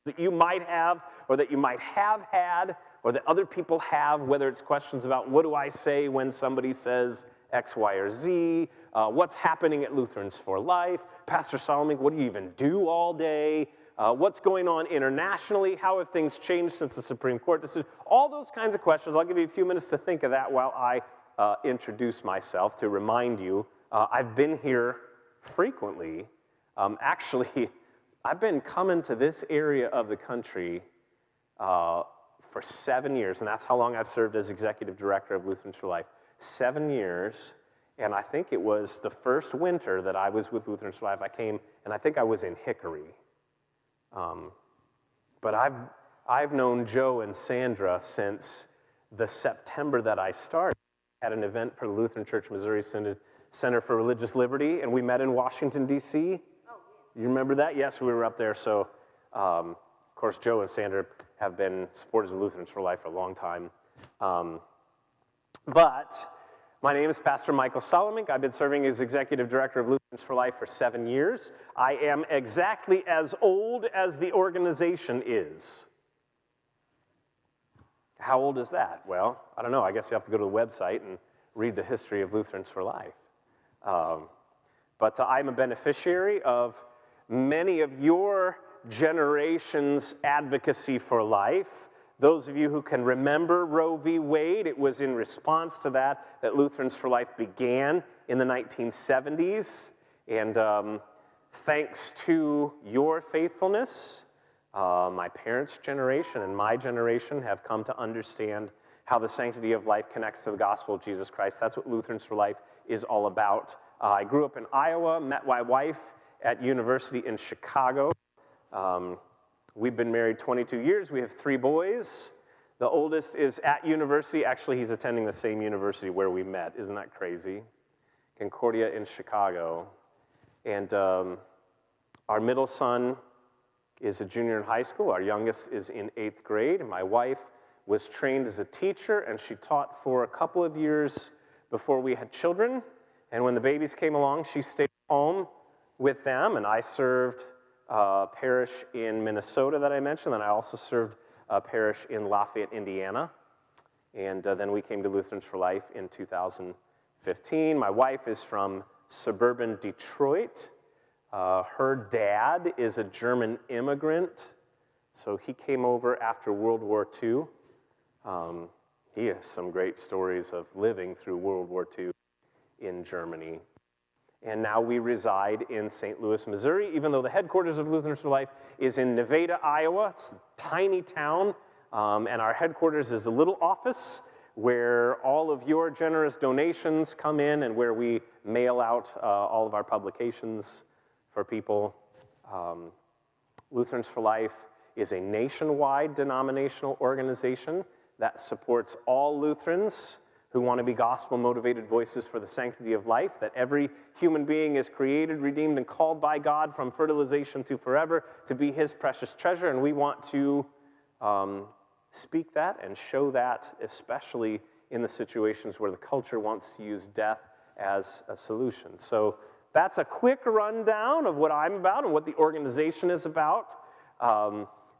that you might have, or that you might have had, or that other people have, whether it's questions about what do I say when somebody says X, Y, or Z, what's happening at Lutherans for Life, Pastor Salemink, what do you even do all day, what's going on internationally, how have things changed since the Supreme Court decision, all those kinds of questions. I'll give you a few minutes to think of that while I introduce myself to remind you. I've been here frequently. Actually, I've been coming to this area of the country for 7 years, and that's how long I've served as executive director of Lutherans for Life. 7 years, and I think it was the first winter that I was with Lutherans for Life. I came, and I think I was in Hickory. But I've known Joe and Sandra since the September that I started. I had an event for the Lutheran Church Missouri Center for Religious Liberty, and we met in Washington, D.C. Oh, yeah. You remember that? Yes, we were up there. So, of course, Joe and Sandra have been supporters of Lutherans for Life for a long time. But my name is Pastor Michael Salemink. I've been serving as Executive Director of Lutherans for Life for 7 years. I am exactly as old as the organization is. How old is that? Well, I don't know. I guess you have to go to the website and read the history of Lutherans for Life. But I'm a beneficiary of many of your generation's advocacy for life. Those of you who can remember Roe v. Wade, it was in response to that Lutherans for Life began in the 1970s. And thanks to your faithfulness, my parents' generation and my generation have come to understand how the sanctity of life connects to the gospel of Jesus Christ. That's what Lutherans for Life is all about. I grew up in Iowa, met my wife at university in Chicago. We've been married 22 years. We have 3 boys. The oldest is at university. Actually, he's attending the same university where we met. Isn't that crazy? Concordia in Chicago. And our middle son is a junior in high school. Our youngest is in 8th grade. My wife was trained as a teacher, and she taught for a couple of years before we had children. And when the babies came along, she stayed home with them, and I served a parish in Minnesota that I mentioned, and I also served a parish in Lafayette, Indiana. And then we came to Lutherans for Life in 2015. My wife is from suburban Detroit. Her dad is a German immigrant, so he came over after World War II. He has some great stories of living through World War II in Germany. And now we reside in St. Louis, Missouri, even though the headquarters of Lutherans for Life is in Nevada, Iowa. It's a tiny town, and our headquarters is a little office where all of your generous donations come in and where we mail out all of our publications for people. Lutherans for Life is a nationwide denominational organization that supports all Lutherans who want to be gospel-motivated voices for the sanctity of life, that every human being is created, redeemed, and called by God from fertilization to forever to be his precious treasure, and we want to speak that and show that, especially in the situations where the culture wants to use death as a solution. So that's a quick rundown of what I'm about and what the organization is about.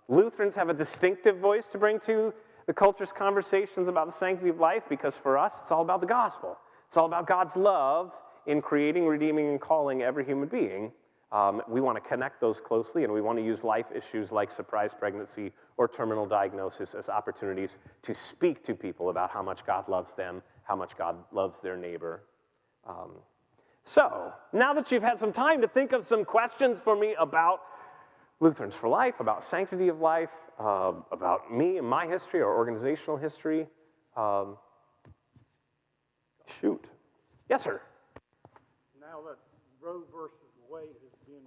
Lutherans have a distinctive voice to bring to the culture's conversations about the sanctity of life, because for us, it's all about the gospel. It's all about God's love in creating, redeeming, and calling every human being. We want to connect those closely, and we want to use life issues like surprise pregnancy or terminal diagnosis as opportunities to speak to people about how much God loves them, how much God loves their neighbor. So, now that you've had some time to think of some questions for me about Lutherans for Life, about sanctity of life, about me and my history, our organizational history. Shoot. Yes, sir. Now that Roe versus Wade has been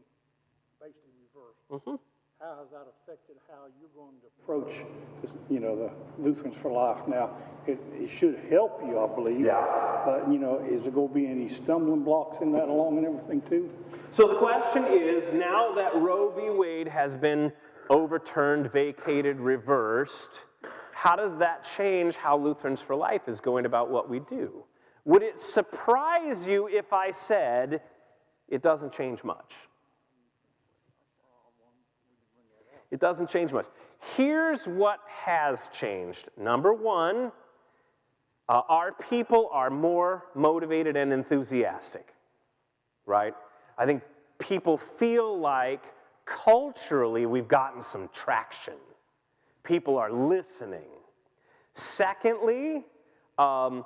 basically reversed, how has that affected how you're going to approach this, the Lutherans for Life? Now, it should help you, I believe. Yeah. But, is there going to be any stumbling blocks in that along and everything, too? So the question is, now that Roe v. Wade has been overturned, vacated, reversed, how does that change how Lutherans for Life is going about what we do? Would it surprise you if I said it doesn't change much? It doesn't change much. Here's what has changed. Number one, our people are more motivated and enthusiastic, right? I think people feel like culturally we've gotten some traction. People are listening. Secondly, the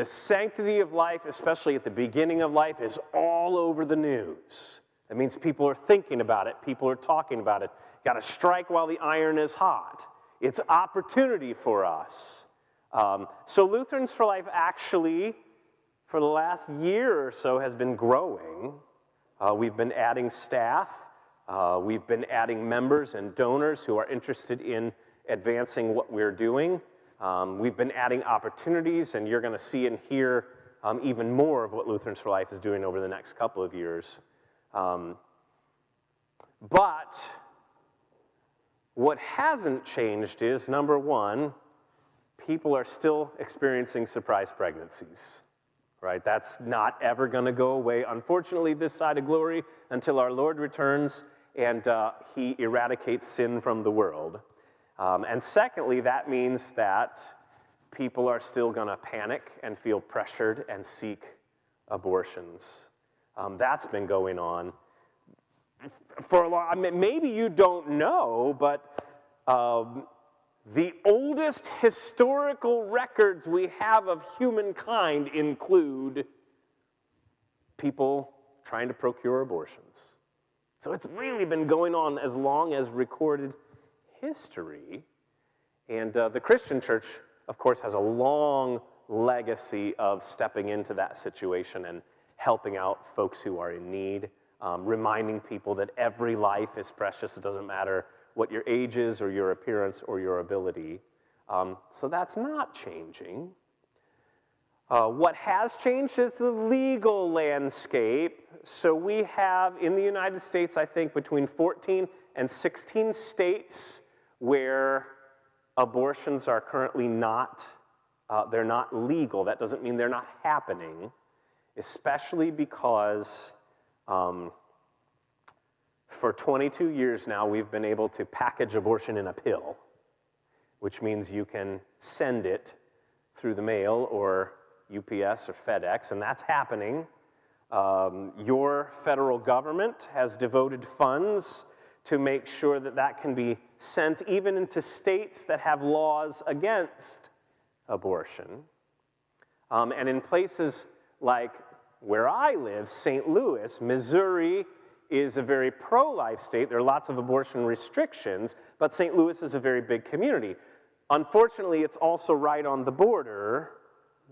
sanctity of life, especially at the beginning of life, is all over the news. That means people are thinking about it. People are talking about it. Got to strike while the iron is hot. It's opportunity for us. So Lutherans for Life actually, for the last year or so, has been growing. We've been adding staff. We've been adding members and donors who are interested in advancing what we're doing. We've been adding opportunities, and you're going to see and hear even more of what Lutherans for Life is doing over the next couple of years. But what hasn't changed is, number one, people are still experiencing surprise pregnancies, right? That's not ever going to go away, unfortunately, this side of glory, until our Lord returns and he eradicates sin from the world. And secondly, that means that people are still going to panic and feel pressured and seek abortions. That's been going on for a long. I mean, maybe you don't know, but the oldest historical records we have of humankind include people trying to procure abortions. So it's really been going on as long as recorded history. And the Christian church, of course, has a long legacy of stepping into that situation and helping out folks who are in need, reminding people that every life is precious. It doesn't matter what your age is or your appearance or your ability. So that's not changing. What has changed is the legal landscape. So we have in the United States, I think, between 14 and 16 states where abortions are currently not, they're not legal. That doesn't mean they're not happening, especially because for 22 years now, we've been able to package abortion in a pill, which means you can send it through the mail or UPS or FedEx, and that's happening. Your federal government has devoted funds to make sure that that can be sent even into states that have laws against abortion. And in places like where I live, St. Louis, Missouri is a very pro-life state. There are lots of abortion restrictions, but St. Louis is a very big community. Unfortunately, it's also right on the border,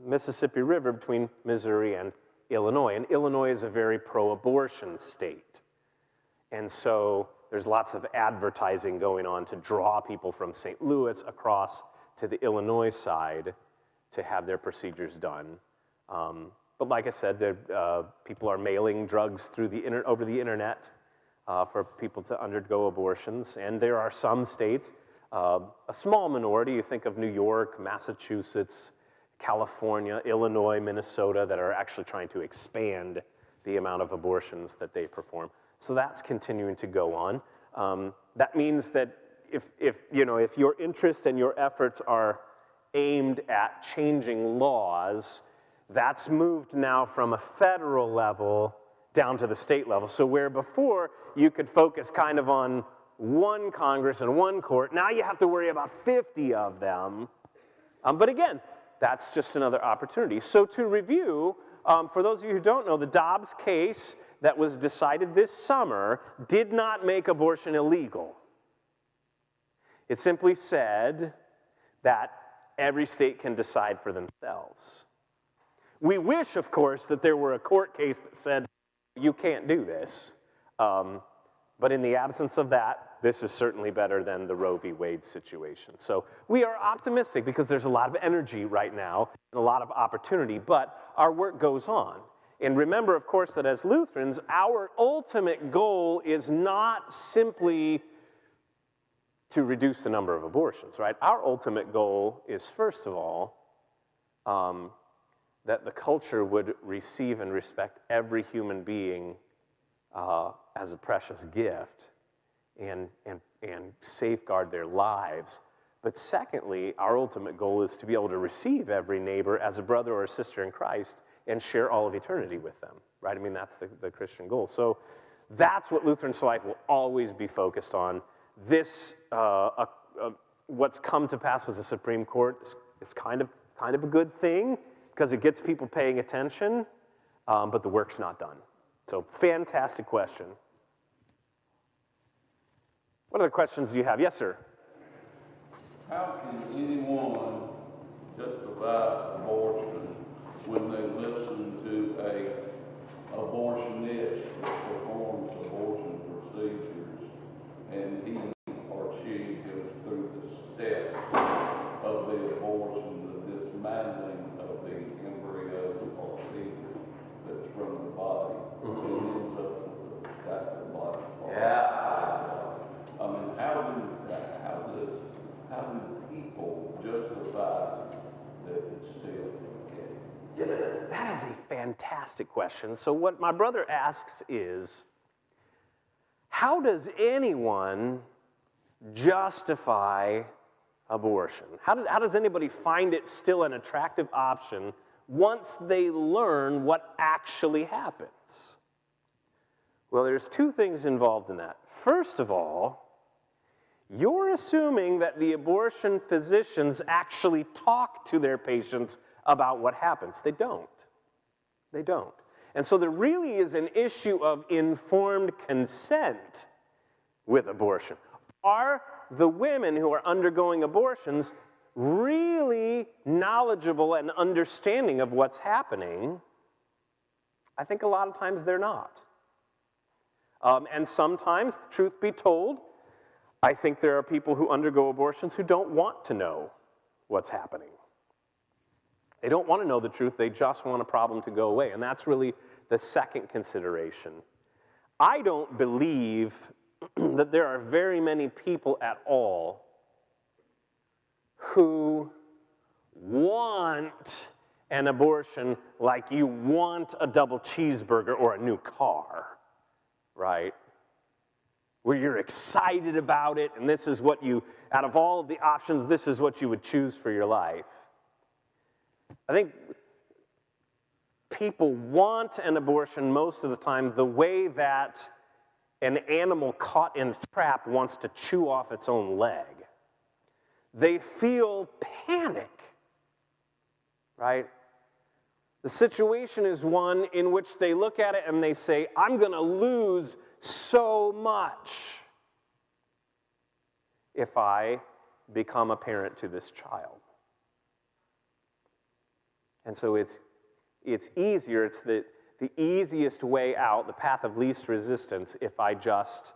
Mississippi River, between Missouri and Illinois. And Illinois is a very pro-abortion state. And so there's lots of advertising going on to draw people from St. Louis across to the Illinois side to have their procedures done. But like I said, people are mailing drugs through over the internet for people to undergo abortions. And there are some states, a small minority, you think of New York, Massachusetts, California, Illinois, Minnesota, that are actually trying to expand the amount of abortions that they perform. So that's continuing to go on. That means that if your interest and your efforts are aimed at changing laws, that's moved now from a federal level down to the state level. So where before you could focus kind of on one Congress and one court, now you have to worry about 50 of them. But again, that's just another opportunity. So to review, for those of you who don't know, the Dobbs case that was decided this summer did not make abortion illegal. It simply said that every state can decide for themselves. We wish, of course, that there were a court case that said, you can't do this. But in the absence of that, this is certainly better than the Roe v. Wade situation. So we are optimistic because there's a lot of energy right now and a lot of opportunity, but our work goes on. And remember, of course, that as Lutherans, our ultimate goal is not simply to reduce the number of abortions, right? Our ultimate goal is, first of all, that the culture would receive and respect every human being as a precious gift, and safeguard their lives. But secondly, our ultimate goal is to be able to receive every neighbor as a brother or a sister in Christ and share all of eternity with them, right? I mean, that's the Christian goal. So that's what Lutherans for Life will always be focused on. This, what's come to pass with the Supreme Court is kind of a good thing because it gets people paying attention, but the work's not done. So fantastic question. What other questions do you have? Yes, sir. How can anyone justify abortion when they listen to a abortionist that performs abortion procedures and he or she goes through the steps of the abortion, the dismantling of the embryo or fetus that's from the body, and ends up with the stacked body part? Yeah. I mean, how do people justify that it's still okay? Yeah, that is a fantastic question. So what my brother asks is, how does anyone justify abortion? How does anybody find it still an attractive option once they learn what actually happens? Well, there's two things involved in that. First of all, you're assuming that the abortion physicians actually talk to their patients about what happens. They don't. They don't. And so there really is an issue of informed consent with abortion. Are the women who are undergoing abortions really knowledgeable and understanding of what's happening? I think a lot of times they're not. And sometimes, truth be told, I think there are people who undergo abortions who don't want to know what's happening. They don't want to know the truth, they just want a problem to go away. And that's really the second consideration. I don't believe that there are very many people at all who want an abortion like you want a double cheeseburger or a new car, right? Where you're excited about it, and this is what you, out of all of the options, this is what you would choose for your life. I think people want an abortion most of the time the way that an animal caught in a trap wants to chew off its own leg. They feel panic, right? The situation is one in which they look at it and they say, I'm going to lose so much if I become a parent to this child. And so it's easier, it's the easiest way out, the path of least resistance, if I just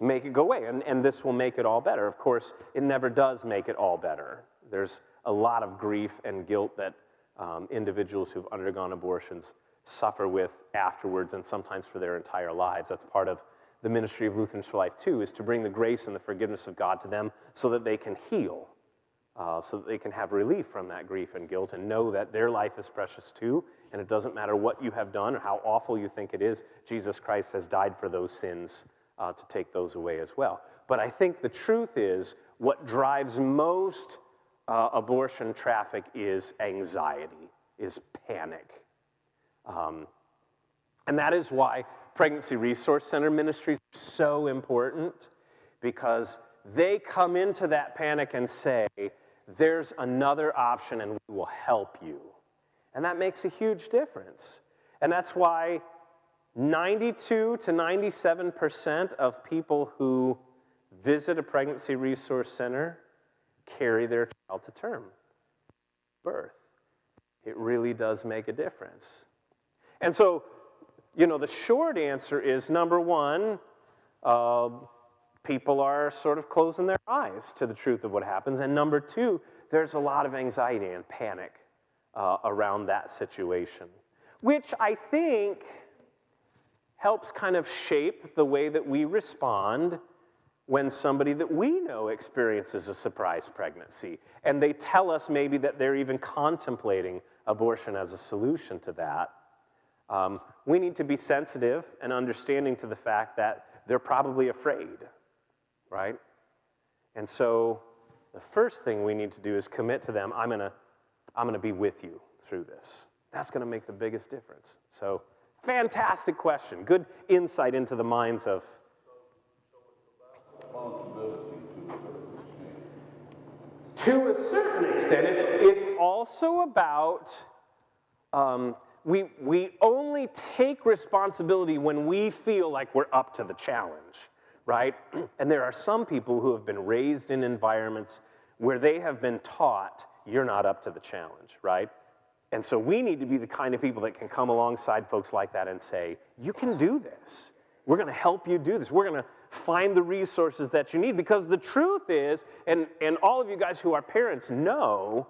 make it go away. And this will make it all better. Of course, it never does make it all better. There's a lot of grief and guilt that individuals who've undergone abortions suffer with afterwards and sometimes for their entire lives. That's part of the ministry of Lutherans for Life, too, is to bring the grace and the forgiveness of God to them so that they can heal, so that they can have relief from that grief and guilt and know that their life is precious, too, and it doesn't matter what you have done or how awful you think it is, Jesus Christ has died for those sins to take those away as well. But I think the truth is what drives most abortion traffic is anxiety, is panic. And that is why Pregnancy Resource Center ministries are so important, because they come into that panic and say, there's another option and we will help you. And that makes a huge difference. And that's why 92 to 97% of people who visit a Pregnancy Resource Center carry their child to term, birth. It really does make a difference. And so, the short answer is, number one, people are sort of closing their eyes to the truth of what happens. And number two, there's a lot of anxiety and panic around that situation, which I think helps kind of shape the way that we respond when somebody that we know experiences a surprise pregnancy, and they tell us maybe that they're even contemplating abortion as a solution to that. We need to be sensitive and understanding to the fact that they're probably afraid, right? And so the first thing we need to do is commit to them, I'm gonna be with you through this. That's gonna make the biggest difference. So, fantastic question. Good insight into the minds of. To a certain extent, it's also about, we only take responsibility when we feel like we're up to the challenge, right? And there are some people who have been raised in environments where they have been taught you're not up to the challenge, right? And so we need to be the kind of people that can come alongside folks like that and say, you can do this. We're gonna help you do this. We're gonna find the resources that you need, because the truth is, and all of you guys who are parents know,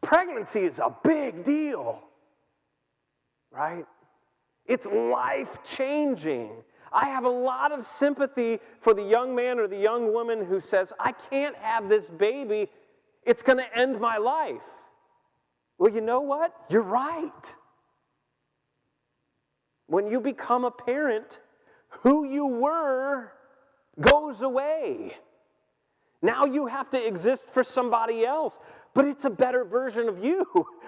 pregnancy is a big deal, right? It's life-changing. I have a lot of sympathy for the young man or the young woman who says, I can't have this baby, it's gonna end my life. Well, you know what? You're right. When you become a parent, who you were goes away. Now you have to exist for somebody else, but it's a better version of you,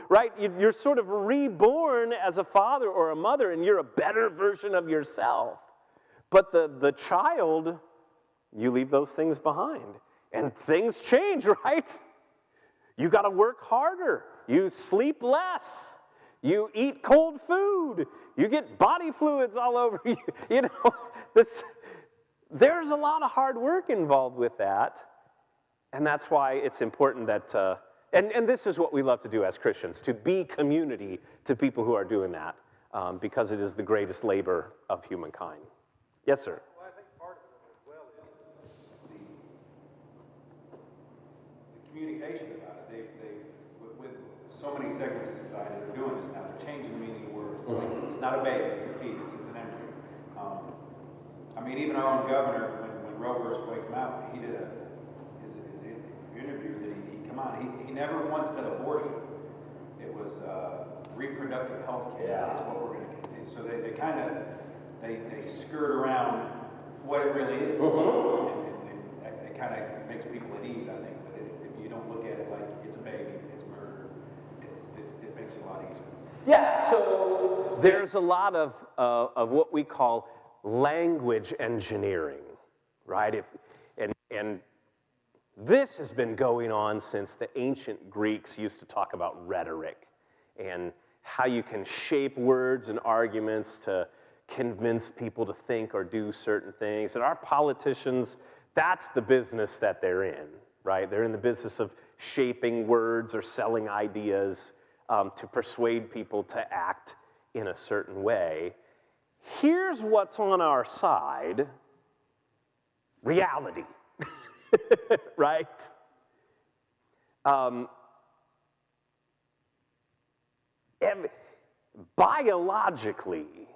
right? You're sort of reborn as a father or a mother, and you're a better version of yourself. But the child, you leave those things behind, and things change, right? You got to work harder. You sleep less. You eat cold food. You get body fluids all over you. You know, there's a lot of hard work involved with that. And that's why it's important that, and this is what we love to do as Christians, to be community to people who are doing that, because it is the greatest labor of humankind. Yes, sir? Well, I think part of it as well is the communication about it. With so many segments of society that are doing this now, they're changing the meaning of words. It's like, it's not a baby, it's a fetus, it's an embryo. I mean, even our own governor, when Roe versus Wade came out, he did his interview that he come out, he never once said abortion. It was reproductive health care is what we're going to continue. So they kind of, they skirt around what it really is. And it kind of makes people at ease, I think, with it. If you don't look at it like it's a baby, it's murder, it makes it a lot easier. Yeah, so there's a lot of what we call language engineering, right? And this has been going on since the ancient Greeks used to talk about rhetoric and how you can shape words and arguments to convince people to think or do certain things. And our politicians, that's the business that they're in, right? They're in the business of shaping words or selling ideas to persuade people to act in a certain way. Here's what's on our side: reality, right? Biologically,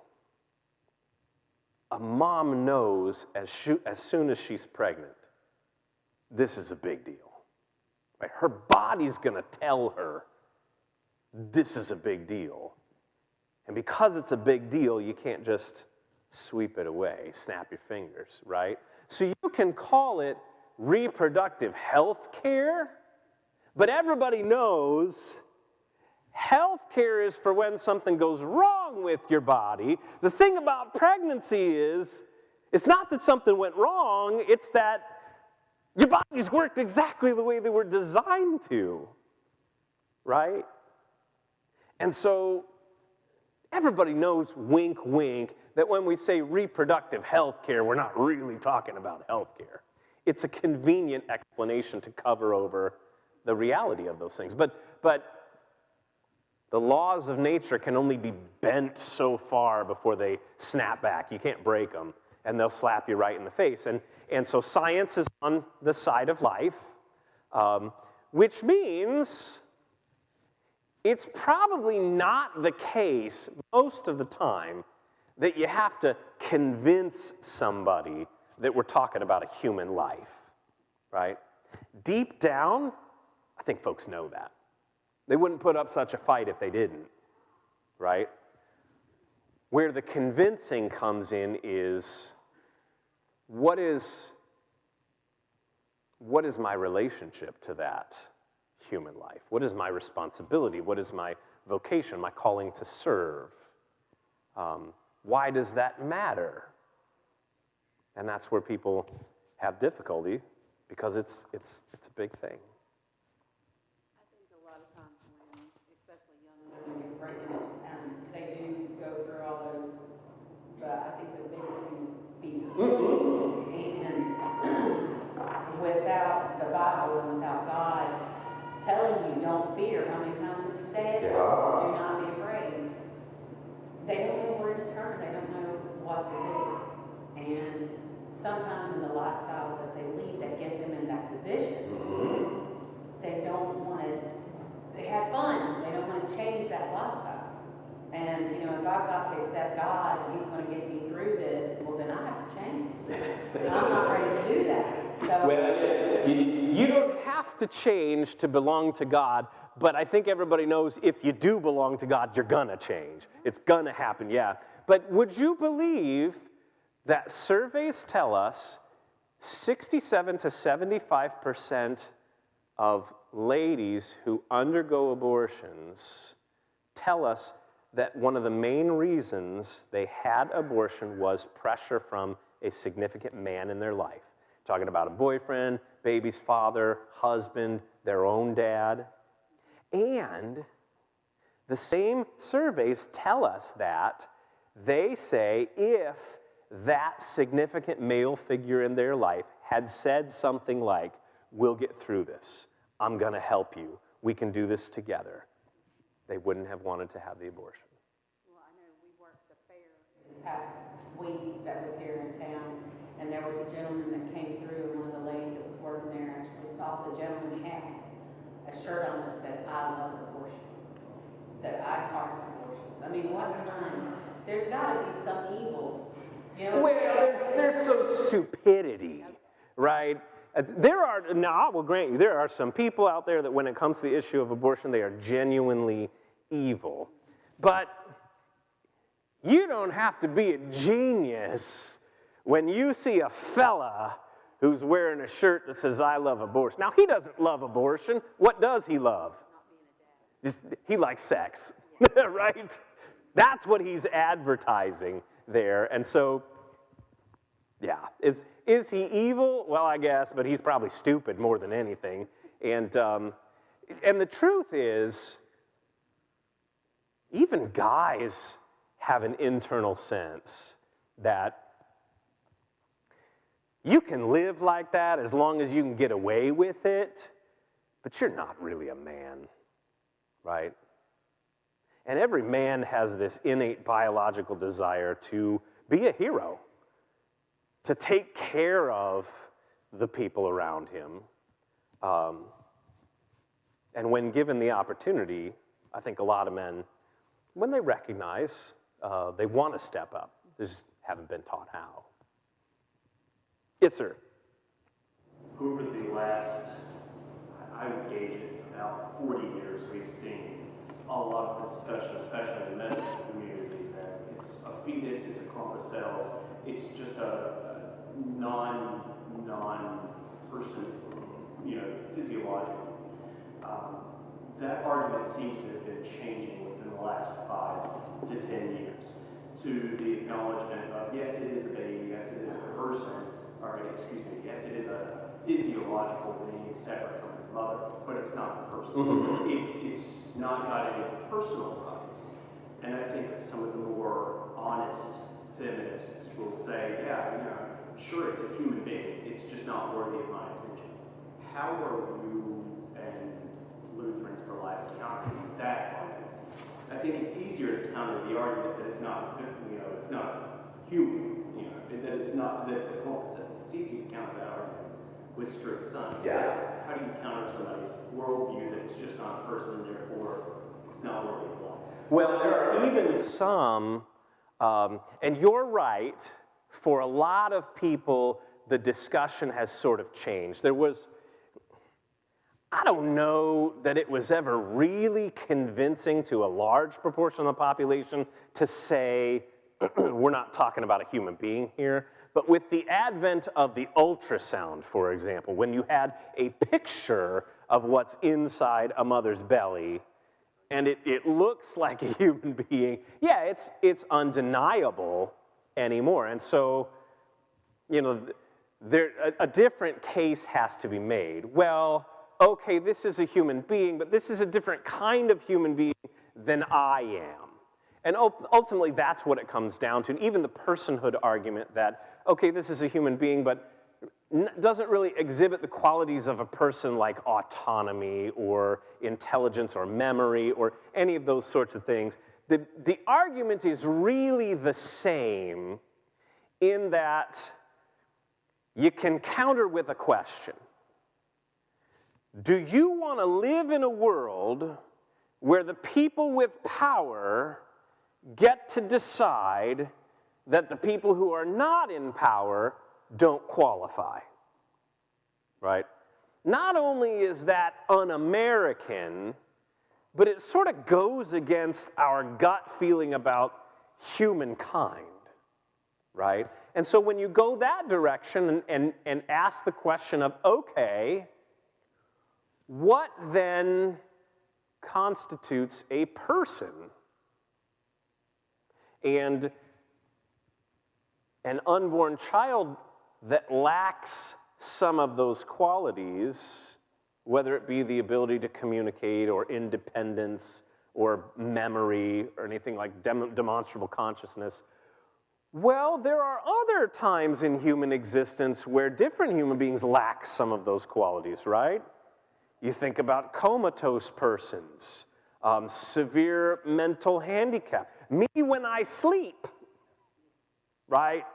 a mom knows as soon as she's pregnant, this is a big deal. Right? Her body's gonna tell her this is a big deal. And because it's a big deal, you can't just sweep it away, snap your fingers, right? So you can call it reproductive health care, but everybody knows health care is for when something goes wrong with your body. The thing about pregnancy is, it's not that something went wrong, it's that your body's worked exactly the way they were designed to, right? And so everybody knows, wink, wink, that when we say reproductive health care, we're not really talking about health care. It's a convenient explanation to cover over the reality of those things. But the laws of nature can only be bent so far before they snap back. You can't break them, and they'll slap you right in the face. And so science is on the side of life, which means it's probably not the case most of the time that you have to convince somebody that we're talking about a human life, right? Deep down, I think folks know that. They wouldn't put up such a fight if they didn't, right? Where the convincing comes in is what is my relationship to that human life? What is my responsibility? What is my vocation, my calling to serve? Why does that matter? And that's where people have difficulty, because it's a big thing. I think a lot of times when, especially young women get pregnant, they do go through all those, but I think the biggest thing is fear. And without the Bible and without God telling you don't fear, how many times does he say it? Yeah. Do not be afraid. They don't know where to turn. They don't know what to do. And sometimes in the lifestyles that they lead that get them in that position, they don't want to, they have fun. They don't want to change that lifestyle. And, you know, if I've got to accept God and he's going to get me through this, well, then I have to change. And I'm not ready to do that. So, Well, you don't have to change to belong to God, but I think everybody knows if you do belong to God, you're gonna change. It's gonna happen, yeah. But would you believe that surveys tell us 67 to 75% of ladies who undergo abortions tell us that one of the main reasons they had abortion was pressure from a significant man in their life? Talking about a boyfriend, baby's father, husband, their own dad. And the same surveys tell us that they say if that significant male figure in their life had said something like, "We'll get through this. I'm going to help you. We can do this together," they wouldn't have wanted to have the abortion. well, I know we worked the fair this past week that was here in town, and there was a gentleman that came through, and one of the ladies that was working there actually saw the gentleman had a shirt on that said, "I love abortions," said, "I heart abortions." I mean, what kind? There's got to be some evil, you know? Well, there's some stupidity, right? Now I will grant you, there are some people out there that when it comes to the issue of abortion, they are genuinely evil. But you don't have to be a genius when you see a fella who's wearing a shirt that says, "I love abortion." Now, he doesn't love abortion. What does he love? He likes sex, right? That's what he's advertising there. And so, yeah, is he evil? Well, I guess, but he's probably stupid more than anything. And the truth is, even guys have an internal sense that you can live like that as long as you can get away with it, but you're not really a man, right? And every man has this innate biological desire to be a hero, to take care of the people around him. And when given the opportunity, I think a lot of men, when they recognize they want to step up, they just haven't been taught how. Yes, sir. Over the last, I would gauge it, about 40 years, we've seen a lot of discussion, especially in the medical community, that it's a fetus, it's a clump of cells, it's just a non-person, physiological. That argument seems to have been changing within the last 5 to 10 years to the acknowledgement of, yes, it is a baby, yes, it is a person, yes, it is a physiological being separate from its mother, but it's not a person. It's not got any personal rights. And I think some of the more honest feminists will say, sure, it's a human being, it's just not worthy of my attention. How are you and Lutherans for Life countering that argument? I think it's easier to counter the argument that it's not, it's not human, that it's a clump of cells. It's easy to counter that argument with strict science. Yeah. How do you counter somebody's worldview that it's just not a person and therefore it's not worthy of life? Well, there are even some, and you're right, for a lot of people, the discussion has sort of changed. I don't know that it was ever really convincing to a large proportion of the population to say, we're not talking about a human being here, But with the advent of the ultrasound, for example, when you had a picture of what's inside a mother's belly, and it looks like a human being, yeah, it's undeniable anymore. And so, you know, a different case has to be made. Well, okay, this is a human being, but this is a different kind of human being than I am. And ultimately, that's what it comes down to. And even the personhood argument that, okay, this is a human being, but doesn't really exhibit the qualities of a person like autonomy or intelligence or memory or any of those sorts of things. The argument is really the same in that you can counter with a question. Do you want to live in a world where the people with power get to decide that the people who are not in power don't qualify? Right? Not only is that un-American, but it sort of goes against our gut feeling about humankind. Right? And so when you go that direction and ask the question of, okay, what then constitutes a person? And an unborn child that lacks some of those qualities, whether it be the ability to communicate or independence or memory or anything like demonstrable consciousness, well, there are other times in human existence where different human beings lack some of those qualities, right? You think about comatose persons, severe mental handicap, me when I sleep, right?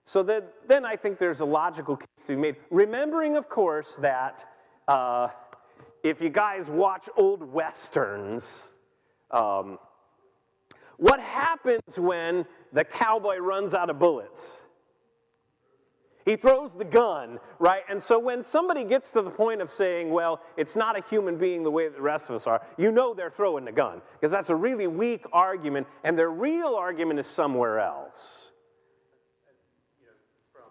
So then I think there's a logical case to be made. Remembering, of course, that if you guys watch old Westerns, what happens when the cowboy runs out of bullets? He throws the gun, right? And so when somebody gets to the point of saying, well, it's not a human being the way that the rest of us are, you know they're throwing the gun, because that's a really weak argument, and their real argument is somewhere else. You know, from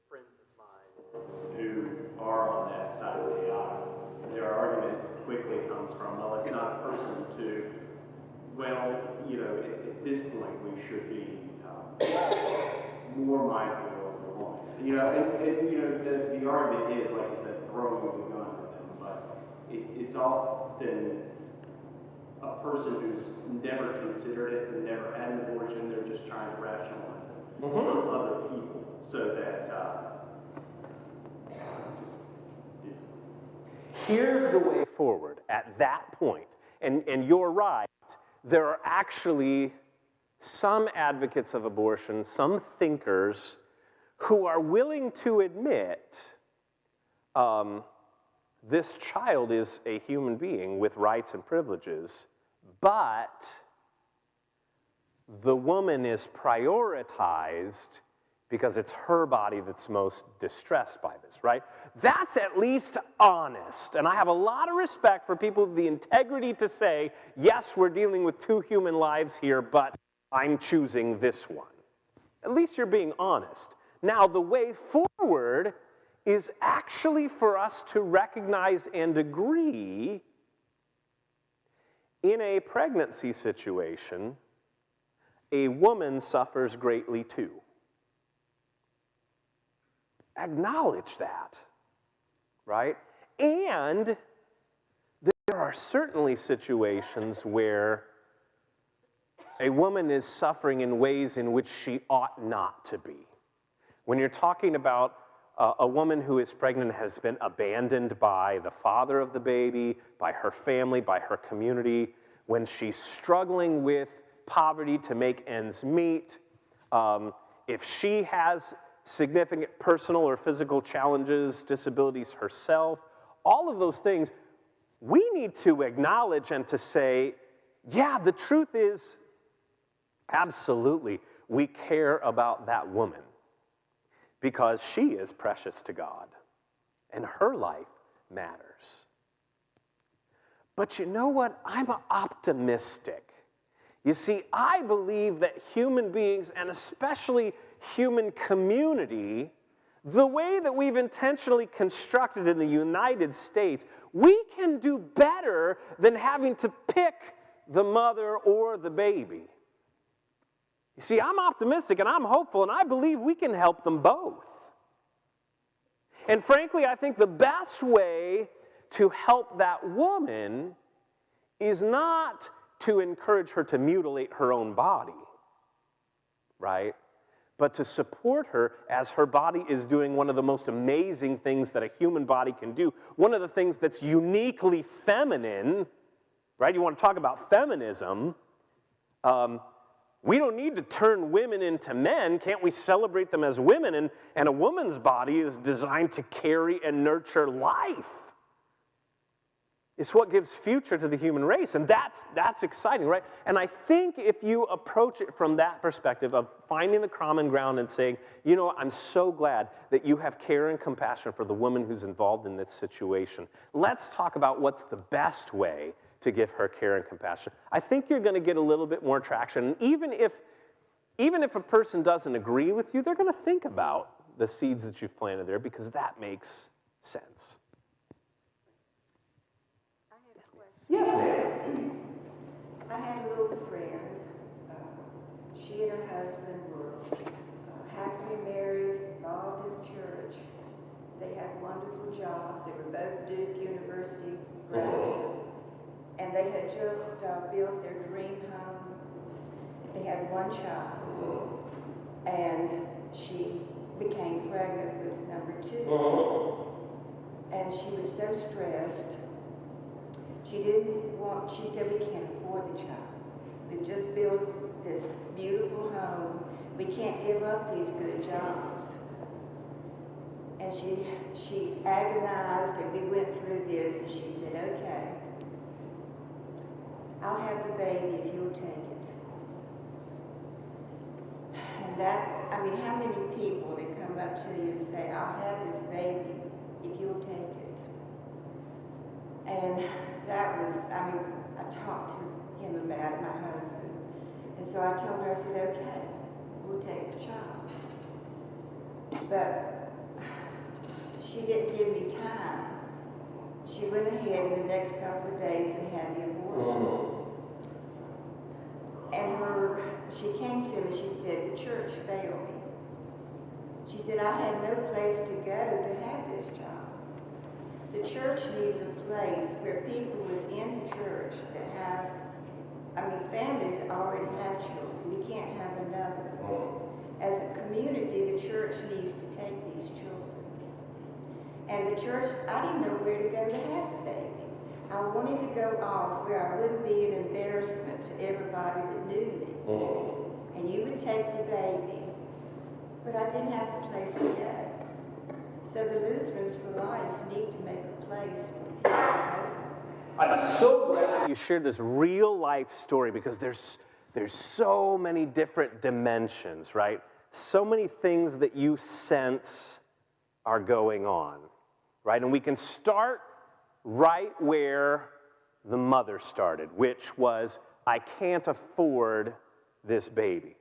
friends of mine who are on that side of the aisle, their argument quickly comes from, well, it's not a person to, well, you know, at this point we should be more mindful of the woman. You know, and you know, the argument is, like I said, throwing the gun at them, but it's often a person who's never considered it and never had an abortion. They're just trying to rationalize it from other people, so that Here's the way forward at that point. And you're right, there are actually some advocates of abortion, some thinkers, who are willing to admit this child is a human being with rights and privileges, but the woman is prioritized because it's her body that's most distressed by this, right? That's at least honest. And I have a lot of respect for people with the integrity to say, yes, we're dealing with two human lives here, but I'm choosing this one. At least you're being honest. Now, the way forward is actually for us to recognize and agree in a pregnancy situation, a woman suffers greatly too. Acknowledge that, right? And there are certainly situations where a woman is suffering in ways in which she ought not to be. When you're talking about a woman who is pregnant has been abandoned by the father of the baby, by her family, by her community, when she's struggling with poverty to make ends meet, if she has significant personal or physical challenges, disabilities herself, all of those things, we need to acknowledge and to say, yeah, the truth is, absolutely, we care about that woman because she is precious to God and her life matters. But you know what? I'm optimistic You see, I believe that human beings, and especially human community, the way that we've intentionally constructed in the United States, we can do better than having to pick the mother or the baby. You see, I'm optimistic and I'm hopeful, and I believe we can help them both. And frankly, I think the best way to help that woman is not to encourage her to mutilate her own body, right? But to support her as her body is doing one of the most amazing things that a human body can do. One of the things that's uniquely feminine, right? You want to talk about feminism. We don't need to turn women into men. Can't we celebrate them as women? And a woman's body is designed to carry and nurture life. It's what gives future to the human race, and that's exciting, right? And I think if you approach it from that perspective of finding the common ground and saying, you know, I'm so glad that you have care and compassion for the woman who's involved in this situation. Let's talk about what's the best way to give her care and compassion. I think you're going to get a little bit more traction. And even if a person doesn't agree with you, they're going to think about the seeds that you've planted there, because that makes sense. Yes, ma'am. I had a little friend. She and her husband were happily married, involved in the church. They had wonderful jobs. They were both Duke University graduates. And they had just built their dream home. They had one child. And she became pregnant with number 2. And she was so stressed. She said, we can't afford the child. We've just built this beautiful home. We can't give up these good jobs. And she agonized, and we went through this, and she said, okay, I'll have the baby if you'll take it. And how many people that come up to you and say, I'll have this baby if you'll take it. And that was, I talked to him about it, my husband. And so I told her, I said, okay, we'll take the child. But she didn't give me time. She went ahead in the next couple of days and had the abortion. And she came to me, she said, the church failed me. She said, I had no place to go to have this child. The church needs a place where people within the church that have, families that already have children. We can't have another. As a community, the church needs to take these children. And the church, I didn't know where to go to have the baby. I wanted to go off where I wouldn't be an embarrassment to everybody that knew me. And you would take the baby, but I didn't have a place to go. So the Lutherans for Life need to make a place for people to go. I'm so glad you shared this real life story, because there's so many different dimensions, right? So many things that you sense are going on, right? And we can start right where the mother started, which was, I can't afford this baby,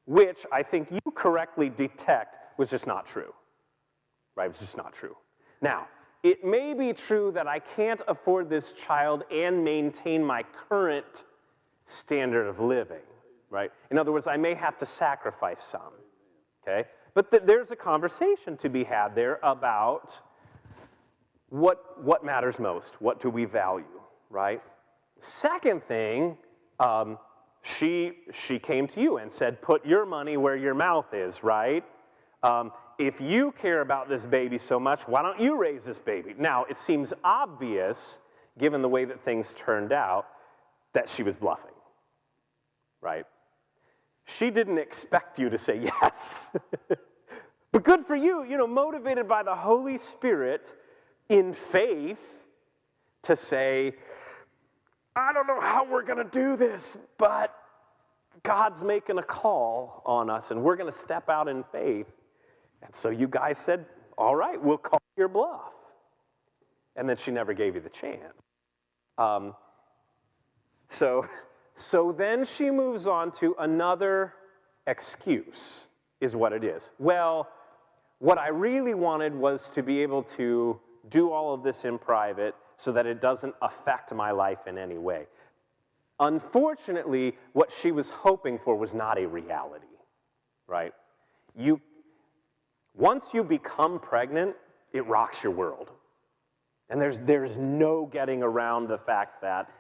which I think you correctly detect was just not true, right? It's just not true. Now, it may be true that I can't afford this child and maintain my current standard of living, right? In other words, I may have to sacrifice some, okay? But there's a conversation to be had there about what matters most, what do we value, right? Second thing, she came to you and said, put your money where your mouth is, right? If you care about this baby so much, why don't you raise this baby? Now, it seems obvious, given the way that things turned out, that she was bluffing, right? She didn't expect you to say yes. But good for you, motivated by the Holy Spirit in faith to say, I don't know how we're going to do this, but God's making a call on us, and we're going to step out in faith. And so you guys said, all right, we'll call your bluff. And then she never gave you the chance. So So then she moves on to another excuse, is what it is. Well, what I really wanted was to be able to do all of this in private so that it doesn't affect my life in any way. Unfortunately, what she was hoping for was not a reality, right? Once you become pregnant, it rocks your world. And there's no getting around the fact that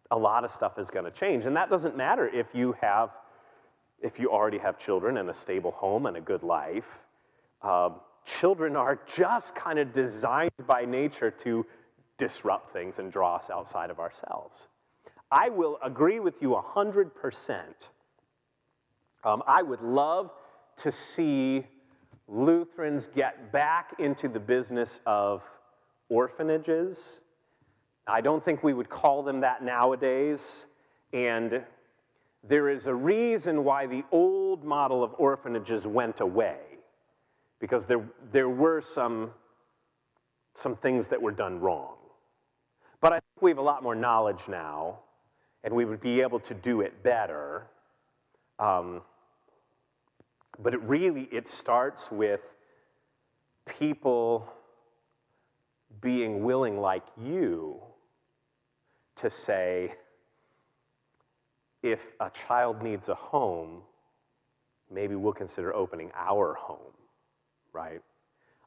a lot of stuff is going to change. And that doesn't matter if you already have children and a stable home and a good life. Children are just kind of designed by nature to disrupt things and draw us outside of ourselves. I will agree with you 100%. I would love to see Lutherans get back into the business of orphanages. I don't think we would call them that nowadays, and there is a reason why the old model of orphanages went away, because there were some things that were done wrong. But I think we have a lot more knowledge now, and we would be able to do it better. But it starts with people being willing, like you, to say, if a child needs a home, maybe we'll consider opening our home, right?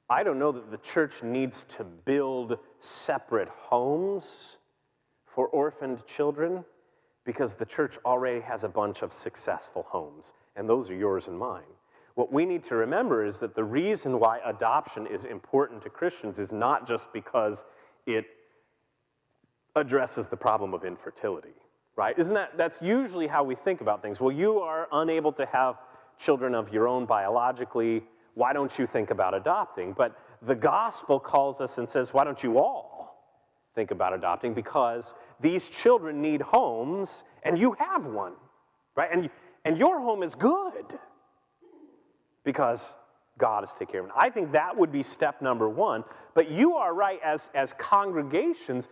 I don't know that the church needs to build separate homes for orphaned children, because the church already has a bunch of successful homes, and those are yours and mine. What we need to remember is that the reason why adoption is important to Christians is not just because it addresses the problem of infertility, right? That's usually how we think about things. Well, you are unable to have children of your own biologically. Why don't you think about adopting? But the gospel calls us and says, why don't you all think about adopting? Because these children need homes, and you have one, right? And your home is good because God is taking care of it. I think that would be step number one. But you are right, as congregations,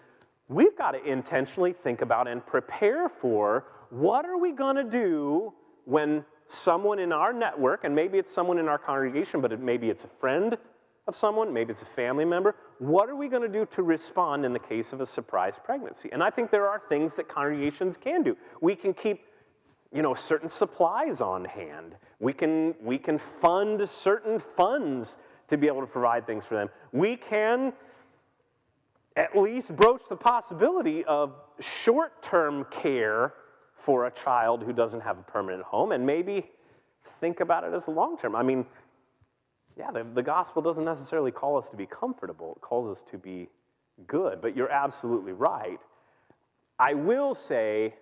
we've got to intentionally think about and prepare for what are we going to do when someone in our network, and maybe it's someone in our congregation, but maybe it's a friend of someone, maybe it's a family member, what are we going to do to respond in the case of a surprise pregnancy? And I think there are things that congregations can do. We can keep certain supplies on hand. We can fund certain funds to be able to provide things for them. We can at least broach the possibility of short-term care for a child who doesn't have a permanent home, and maybe think about it as long-term. I mean, yeah, the gospel doesn't necessarily call us to be comfortable. It calls us to be good, but you're absolutely right. I will say,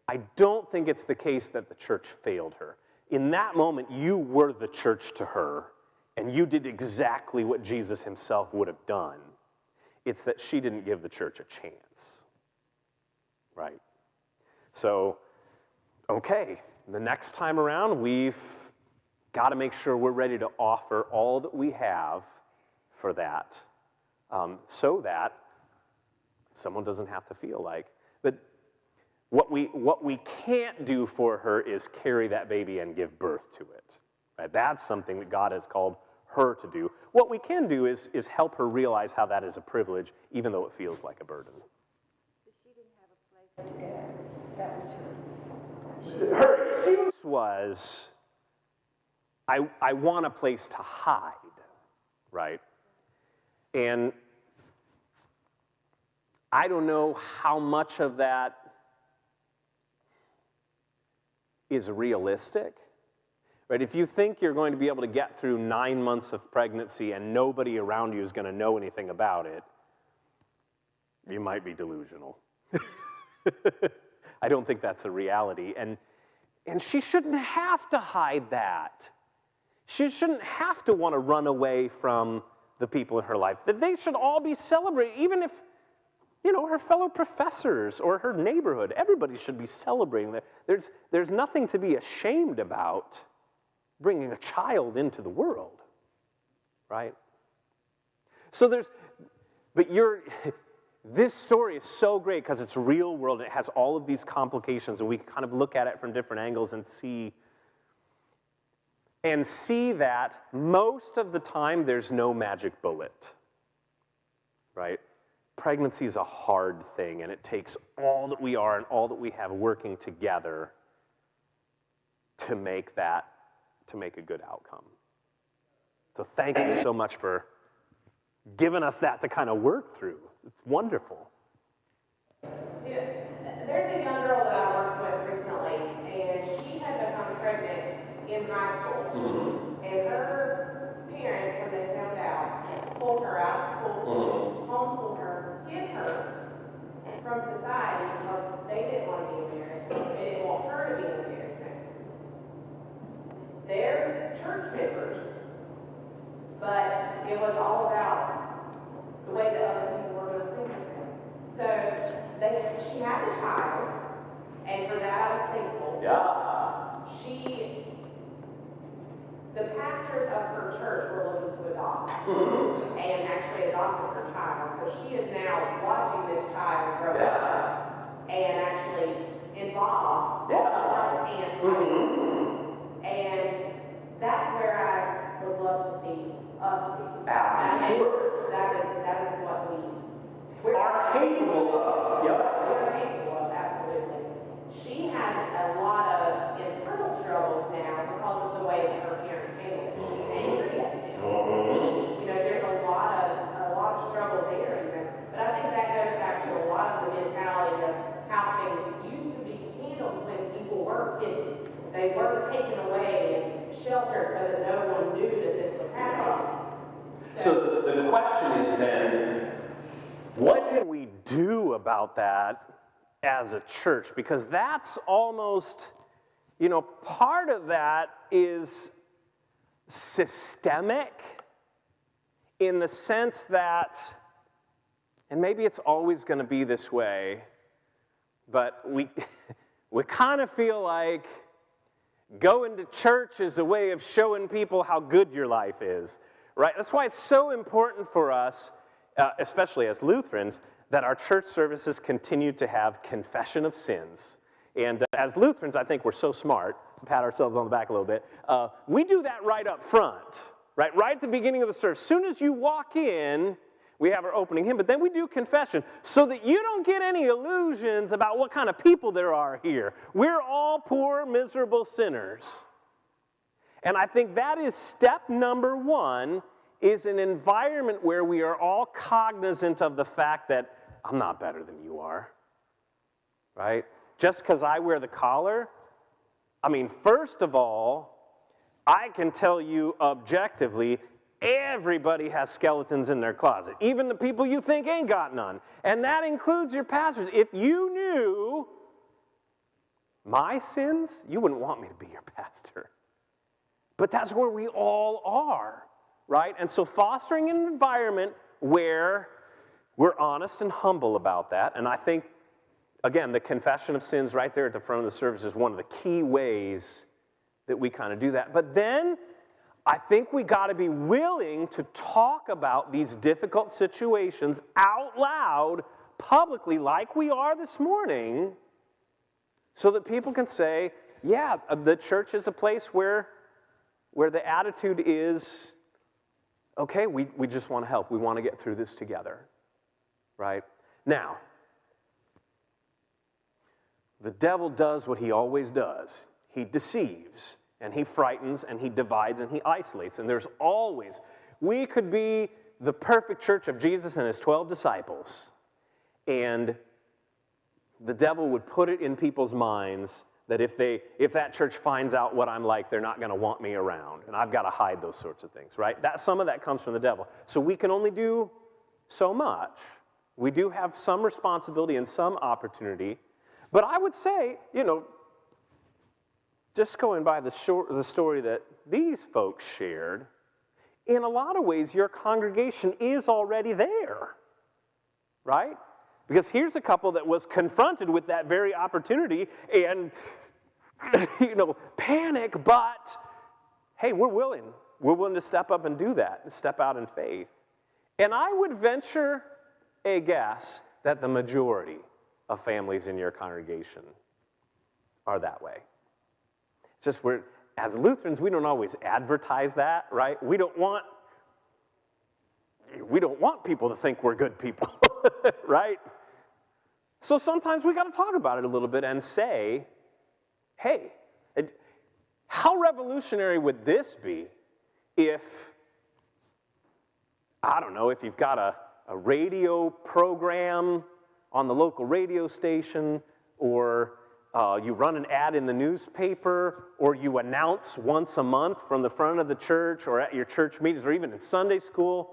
I don't think it's the case that the church failed her. In that moment, you were the church to her, and you did exactly what Jesus himself would have done. It's that she didn't give the church a chance, right? So, okay, the next time around, we've got to make sure we're ready to offer all that we have for that, so that someone doesn't have to feel like. But what we can't do for her is carry that baby and give birth to it. Right? That's something that God has called her to do. What we can do is help her realize how that is a privilege, even though it feels like a burden. But she didn't have a place to go. That was her. Her excuse was, I want a place to hide, right? And I don't know how much of that is realistic, right? If you think you're going to be able to get through 9 months of pregnancy and nobody around you is going to know anything about it, you might be delusional. I don't think that's a reality. And she shouldn't have to hide that. She shouldn't have to want to run away from the people in her life. That they should all be celebrated, even if, her fellow professors or her neighborhood, everybody should be celebrating that. There's nothing to be ashamed about bringing a child into the world, right? So this story is so great because it's real world and it has all of these complications, and we can kind of look at it from different angles and see that most of the time there's no magic bullet, right? Pregnancy is a hard thing, and it takes all that we are and all that we have working together to make a good outcome. So thank you so much for giving us that to kind of work through. It's wonderful. There's a young girl that I worked with recently, and she had become pregnant in high school. And her parents, when they found out, pulled her out of school, homeschooled her, hid her from society because they didn't want to be embarrassed. They didn't want her to be an embarrassment. They're church members, but it was all about the way that other people were going to think of them. So she had a child, and for that I was thankful. Yeah. The pastors of her church were looking to adopt, and actually adopted her child. So she is now watching this child grow up, and actually involved. And that's where I would love to see us be. That is what we Are capable of. we're capable of, absolutely. She has a lot of internal struggles now because of the way that her parents handled it. She's angry at him. There's a lot of struggle there even. But I think that goes back to a lot of the mentality of how things used to be handled when people were hidden. They were taken away and sheltered so that no one knew that this was happening. So the question is then, what can we do about that as a church? Because that's almost, part of that is systemic in the sense that, and maybe it's always going to be this way, but we kind of feel like going to church is a way of showing people how good your life is, right? That's why it's so important for us, especially as Lutherans, that our church services continue to have confession of sins. And as Lutherans, I think we're so smart, pat ourselves on the back a little bit, we do that right up front, right at the beginning of the service. As soon as you walk in, we have our opening hymn, but then we do confession so that you don't get any illusions about what kind of people there are here. We're all poor, miserable sinners. And I think that is step number one, is an environment where we are all cognizant of the fact that I'm not better than you are, right? Just because I wear the collar, first of all, I can tell you objectively, everybody has skeletons in their closet, even the people you think ain't got none. And that includes your pastors. If you knew my sins, you wouldn't want me to be your pastor. But that's where we all are, right? And so fostering an environment where we're honest and humble about that, and I think, again, the confession of sins right there at the front of the service is one of the key ways that we kind of do that. But then I think we got to be willing to talk about these difficult situations out loud, publicly, like we are this morning, so that people can say, yeah, the church is a place where the attitude is, okay, we just want to help. We want to get through this together, right? Now, the devil does what he always does. He deceives, and he frightens, and he divides, and he isolates. And there's always, we could be the perfect church of Jesus and his 12 disciples, and the devil would put it in people's minds that if that church finds out what I'm like, they're not going to want me around, and I've got to hide those sorts of things, right? Some of that comes from the devil. So we can only do so much. We do have some responsibility and some opportunity. But I would say, just going by the story that these folks shared, in a lot of ways, your congregation is already there, right? Because here's a couple that was confronted with that very opportunity and, panic, but, hey, we're willing. We're willing to step up and do that, and step out in faith. And I would venture a guess that the majority of families in your congregation are that way. It's just as Lutherans, we don't always advertise that, right? We don't want people to think we're good people, right? So sometimes we got to talk about it a little bit and say, hey, how revolutionary would this be if, I don't know, if you've got a radio program on the local radio station, or you run an ad in the newspaper, or you announce once a month from the front of the church or at your church meetings or even in Sunday school,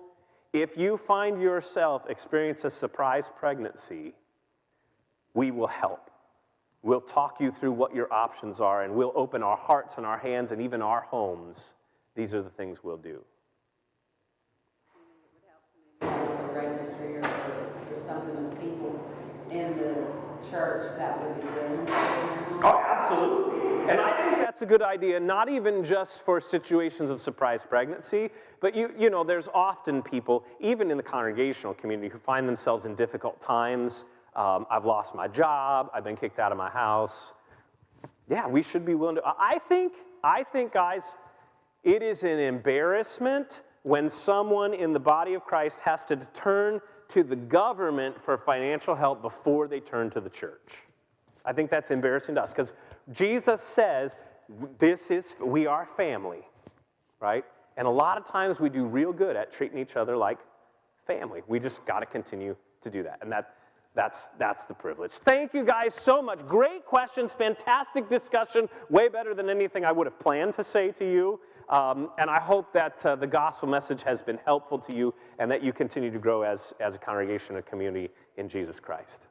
if you find yourself experience a surprise pregnancy, we will help. We'll talk you through what your options are, and we'll open our hearts and our hands and even our homes. These are the things we'll do. A registry or something of people in the church that would be willing to. Oh, absolutely. And I think that's a good idea, not even just for situations of surprise pregnancy, but you know, there's often people, even in the congregational community, who find themselves in difficult times. I've lost my job. I've been kicked out of my house. Yeah, we should be willing to. I think, guys, it is an embarrassment when someone in the body of Christ has to turn to the government for financial help before they turn to the church. I think that's embarrassing to us, because Jesus says we are family, right? And a lot of times we do real good at treating each other like family. We just got to continue to do that, and that's the privilege. Thank you guys so much. Great questions, fantastic discussion, way better than anything I would have planned to say to you. And I hope that the gospel message has been helpful to you and that you continue to grow as a congregation and community in Jesus Christ.